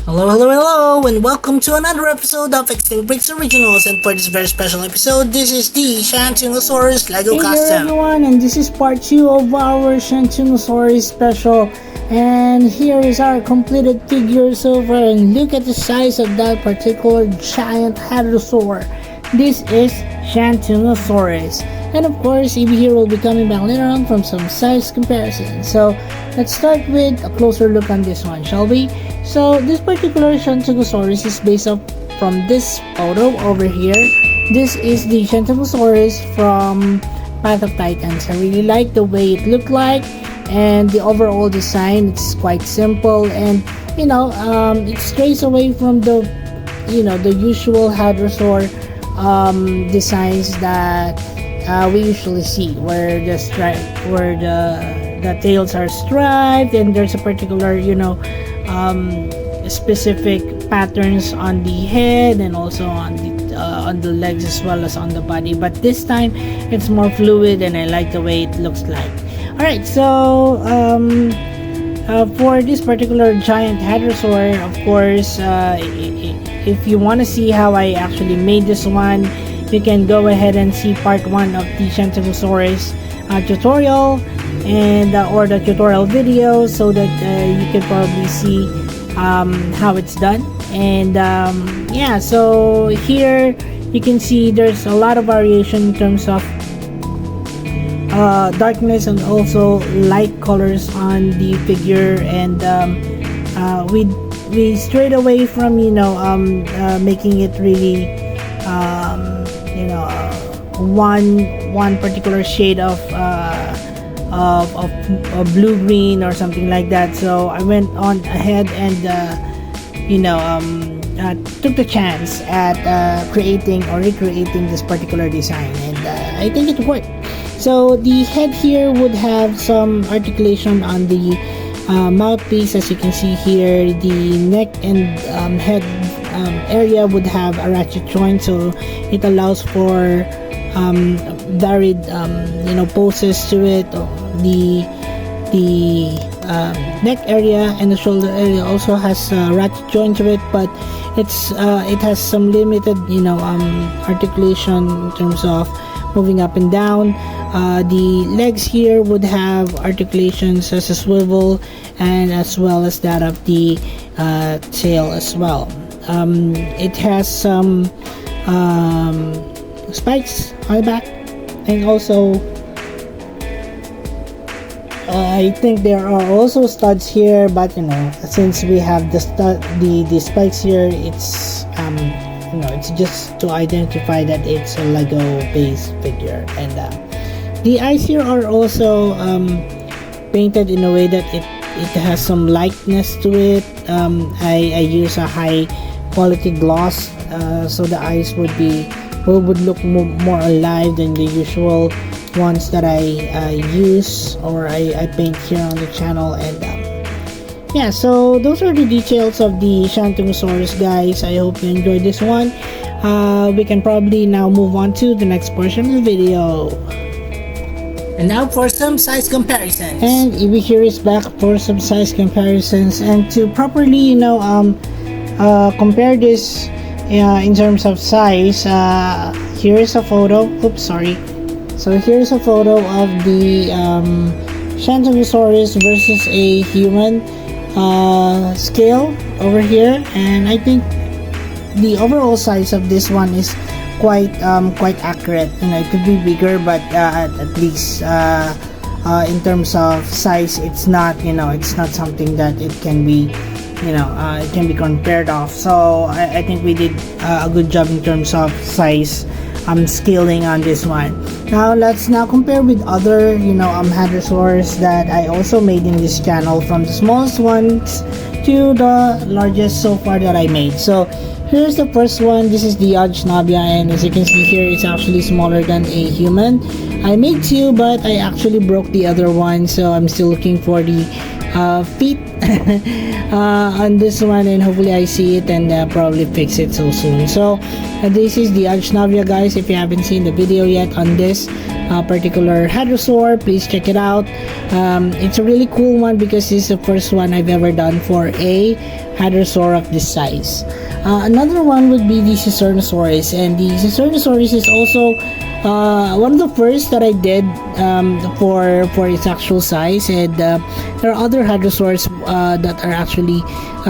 Hello, and welcome to another episode of Extinct Bricks Originals. And for this very special episode, this is the Shantungosaurus Lego Hey there custom. everyone, and this is part 2 of our Shantungosaurus special. And here is our completed figure so far, and look at the size of that particular giant hadrosaur. This is Shantungosaurus. And of course, Evie here will be coming back later on from some size comparison. So let's start with a closer look on this one, shall we? So this particular Shantungosaurus is based off from this photo over here. This is the Shantungosaurus from Path of Titans. I really like the way it looked like, and the overall design. It's quite simple, and it strays away from the the usual hadrosaur designs that we usually see, where the tails are striped, and there's a particular specific patterns on the head and also on the legs as well as on the body. But this time it's more fluid, and I like the way it looks like. Alright, so for this particular giant hadrosaur, of course, if you want to see how I actually made this one, you can go ahead and see part 1 of the Shantungosaurus tutorial and or the tutorial video, so that you can probably see how it's done. And yeah, so here you can see there's a lot of variation in terms of darkness and also light colors on the figure, and we strayed away from making it really one particular shade of blue green or something like that. So I went on ahead and took the chance at creating or recreating this particular design, and I think it worked. So the head here would have some articulation on the mouthpiece, as you can see here. The neck and head area would have a ratchet joint, so it allows for varied poses to it. The neck area and the shoulder area also has a ratchet joint to it, but it has some limited articulation in terms of moving up and down. The legs here would have articulations as a swivel, and as well as that of the tail as well. It has some spikes on the back, and also I think there are also studs here, but since we have the spikes here, it's it's just to identify that it's a Lego based figure. And the eyes here are also painted in a way that it has some lightness to it. I use a high quality gloss, so the eyes would look more alive than the usual ones that I use or I paint here on the channel. And yeah, so those are the details of the Shantungosaurus, guys. I hope you enjoyed this one. We can probably now move on to the next portion of the video. And now for some size comparisons. And Evie here is back for some size comparisons, and to properly compare this in terms of size, here is a photo. Oops, sorry. So here's a photo of the Shantungosaurus versus a human scale over here, and I think the overall size of this one is quite accurate. It could be bigger, but at least in terms of size, it's not something that it can be it can be compared off. So I think we did a good job in terms of size scaling on this one. Now let's compare with other hadrosaurs that I also made in this channel, from the smallest ones to the largest so far that I made. So here's the first one. This is the Snobia, and as you can see here, it's actually smaller than a human. I made 2, but I actually broke the other one, so I'm still looking for the feet on this one, and hopefully I see it and probably fix it so soon. So this is the Archnavia, guys. If you haven't seen the video yet on this particular hadrosaur, please check it out. It's a really cool one because this is the first one I've ever done for a hadrosaur of this size. Another one would be the Caesarnosaurus, and the Caesarnosaurus is also one of the first that I did for its actual size, and there are other hadrosaurs that are actually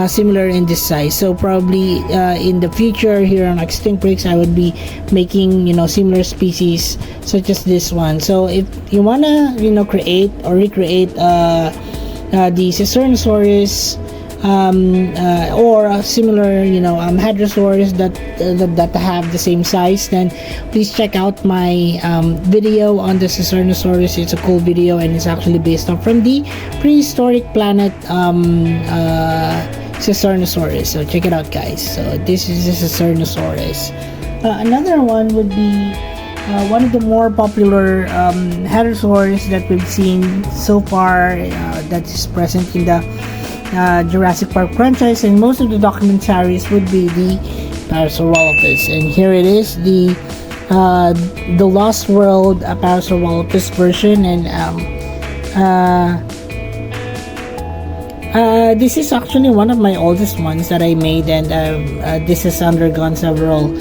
similar in this size. So probably in the future here on Extinct Bricks, I would be making similar species such as this one. So if you wanna create or recreate the Caesarnosaurus or similar hadrosaurs that have the same size, then please check out my video on the Caesarnosaurus. It's a cool video, and it's actually based on from the prehistoric planet Caesarnosaurus. So check it out, guys. So this is the Caesarnosaurus. Another one would be one of the more popular hadrosaurs that we've seen so far, that is present in the Jurassic Park franchise, and most of the documentaries would be the Parasaurolophus. And here it is, the Lost World Parasaurolophus version, and this is actually one of my oldest ones that I made, and this has undergone several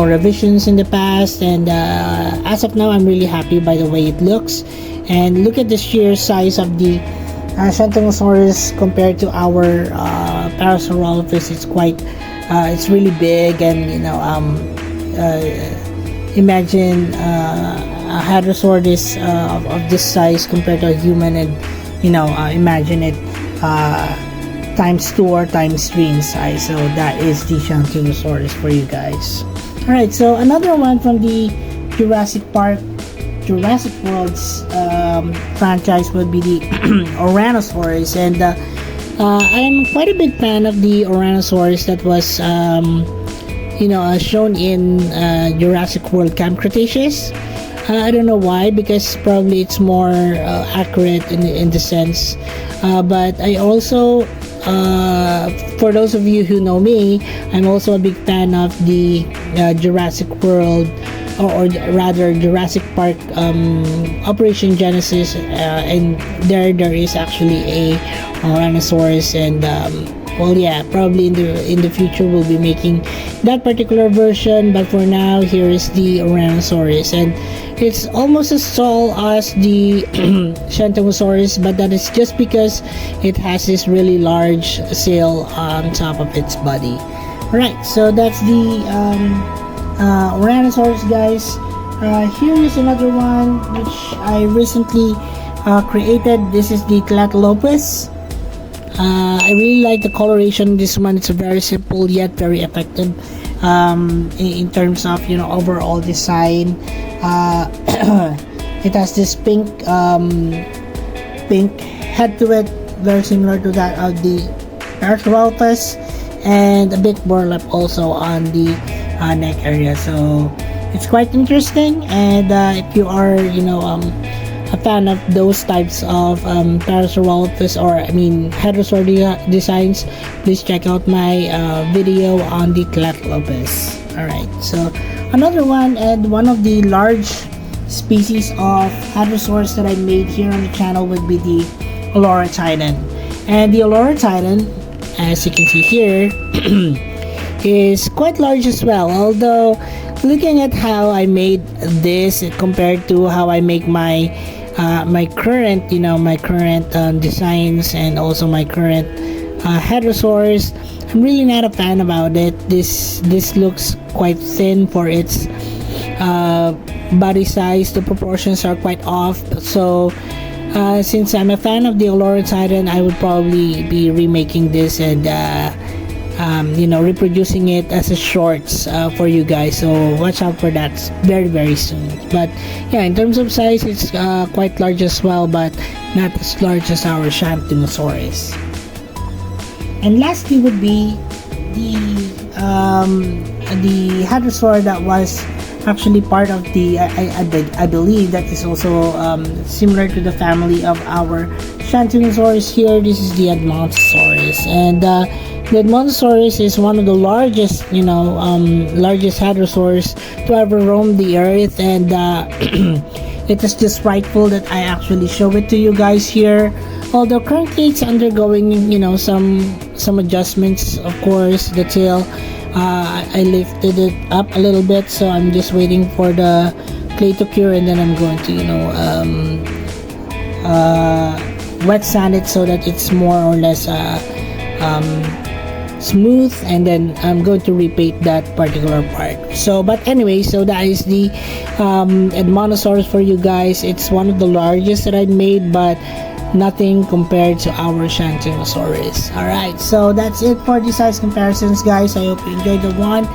revisions in the past, and as of now I'm really happy by the way it looks. And look at the sheer size of the Shantungosaurus compared to our Parasaurolophus. It's really big, and imagine a hadrosaur of this size compared to a human, and imagine it times 2 or times 3 in size. So that is the Shantungosaurus for you guys. Alright, so another one from the Jurassic World's franchise would be the Ouranosaurus, and I'm quite a big fan of the Ouranosaurus that was shown in Jurassic World Camp Cretaceous. I don't know why, because probably it's more accurate in the sense, but I also for those of you who know me, I'm also a big fan of the Jurassic World, or rather Jurassic Park Operation Genesis, and there is actually a Ouranosaurus, and well, yeah, probably in the future we'll be making that particular version, but for now here is the Ouranosaurus, and it's almost as tall as the Shantungosaurus, but that is just because it has this really large sail on top of its body. Alright, so that's the Ouranosaurus, guys. Here is another one which I recently created. This is the Tlatlopus. I really like the coloration of this one. It's a very simple yet very effective in terms of overall design. It has this pink head to it, very similar to that of the Parasaurolophus, and a bit more left also on the neck area. So it's quite interesting, and if you are a fan of those types of Parasaurolophus, or hadrosaur designs, please check out my video on the Tlatlopus. Alright, so another one, and one of the large species of hadrosaurs that I made here on the channel would be the Olorotitan. And the Olorotitan, as you can see here, is quite large as well, although looking at how I made this compared to how I make my current designs, and also my current hadrosaurs, I'm really not a fan about it. This looks quite thin for its body size. The proportions are quite off, so since I'm a fan of the Olorotitan, I would probably be remaking this and reproducing it as a shorts for you guys, so watch out for that very very soon. But yeah, in terms of size, it's quite large as well, but not as large as our Shantungosaurus. And lastly would be the hadrosaur that was actually part of the I believe that is also similar to the family of our Shantungosaurus here. This is the Edmontosaurus, and the Edmontosaurus is one of the largest, largest hadrosaurs to ever roam the earth, and it is just rightful that I actually show it to you guys here. Although currently it's undergoing, some adjustments. Of course, the tail, I lifted it up a little bit, so I'm just waiting for the clay to cure, and then I'm going to, wet sand it so that it's more or less smooth, and then I'm going to repaint that particular part. So but anyway, so that is the Edmontosaurus for you guys. It's one of the largest that I made, but nothing compared to our Shantungosaurus. Alright, so that's it for the size comparisons, guys. I hope you enjoyed the one.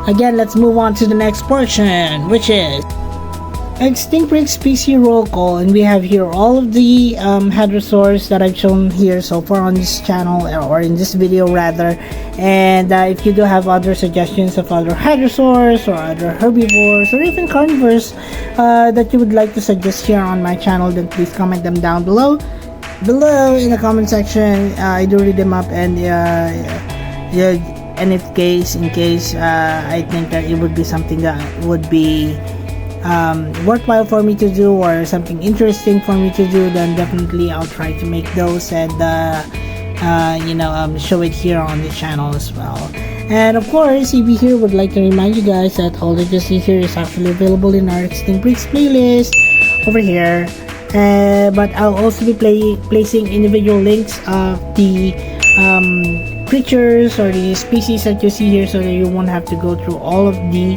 Again, let's move on to the next portion, which is Extinct Breed Species Roll Call, and we have here all of the hadrosaurs that I've shown here so far on this channel, or in this video rather. And if you do have other suggestions of other hadrosaurs or other herbivores or even carnivores that you would like to suggest here on my channel, then please comment them down below in the comment section. I do read them up, and and in case I think that it would be something that would be worthwhile for me to do, or something interesting for me to do, then definitely I'll try to make those and show it here on the channel as well. And of course, EB here would like to remind you guys that all that you see here is actually available in our Extinct Breeds playlist over here. But I'll also be placing individual links of the creatures or the species that you see here, so that you won't have to go through all of the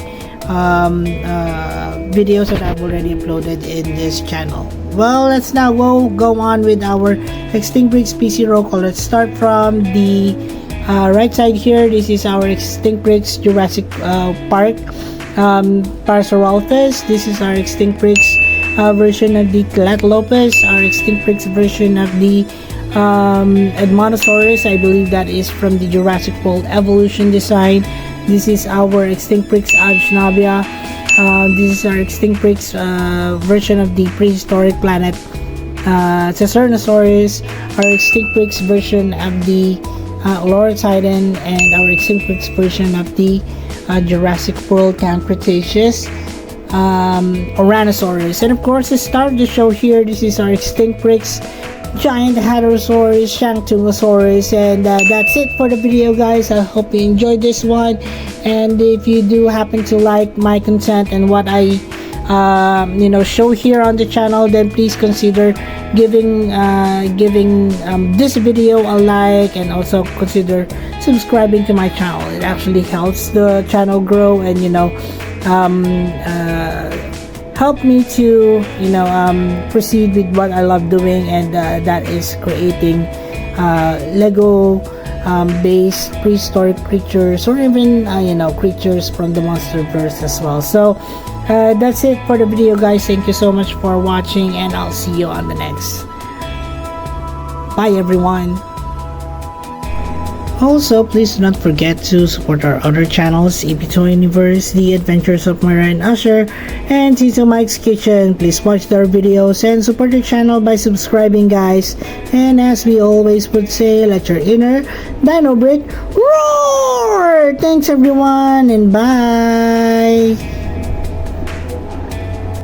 videos that I've already uploaded in this channel. Well, let's now go on with our Extinct Breed Species Roll Call. Let's start from the right side here. This is our Extinct Breeds Jurassic Park Parasaurolophus. This is our Extinct Breeds version of the Tlatlopus, our Extinct Breeds version of the Edmontosaurus. I believe that is from the Jurassic World Evolution design. This is our Extinct Breeds Aljnavia. This is our Extinct Breeds version of the prehistoric planet Caesarnosaurus, our Extinct Breeds version of the Laurentidan, and our Extinct Breeds version of the Jurassic World Camp Cretaceous Oranosaurus. And of course, to start the show here, this is our Extinct Breeds Giant Hadrosaurus Shantungosaurus. And that's it for the video, guys. I hope you enjoyed this one, and if you do happen to like my content and what I show here on the channel, then please consider giving this video a like, and also consider subscribing to my channel. It actually helps the channel grow, and help me to proceed with what I love doing, and that is creating Lego based prehistoric creatures, or even creatures from the monsterverse as well. So that's it for the video, guys. Thank you so much for watching, and I'll see you on the next. Bye everyone. Also, please do not forget to support our other channels, EP2 Universe, The Adventures of Myra and Usher, and Tito Mike's Kitchen. Please watch their videos and support the channel by subscribing, guys. And as we always would say, let your inner dino breed roar! Thanks everyone, and bye!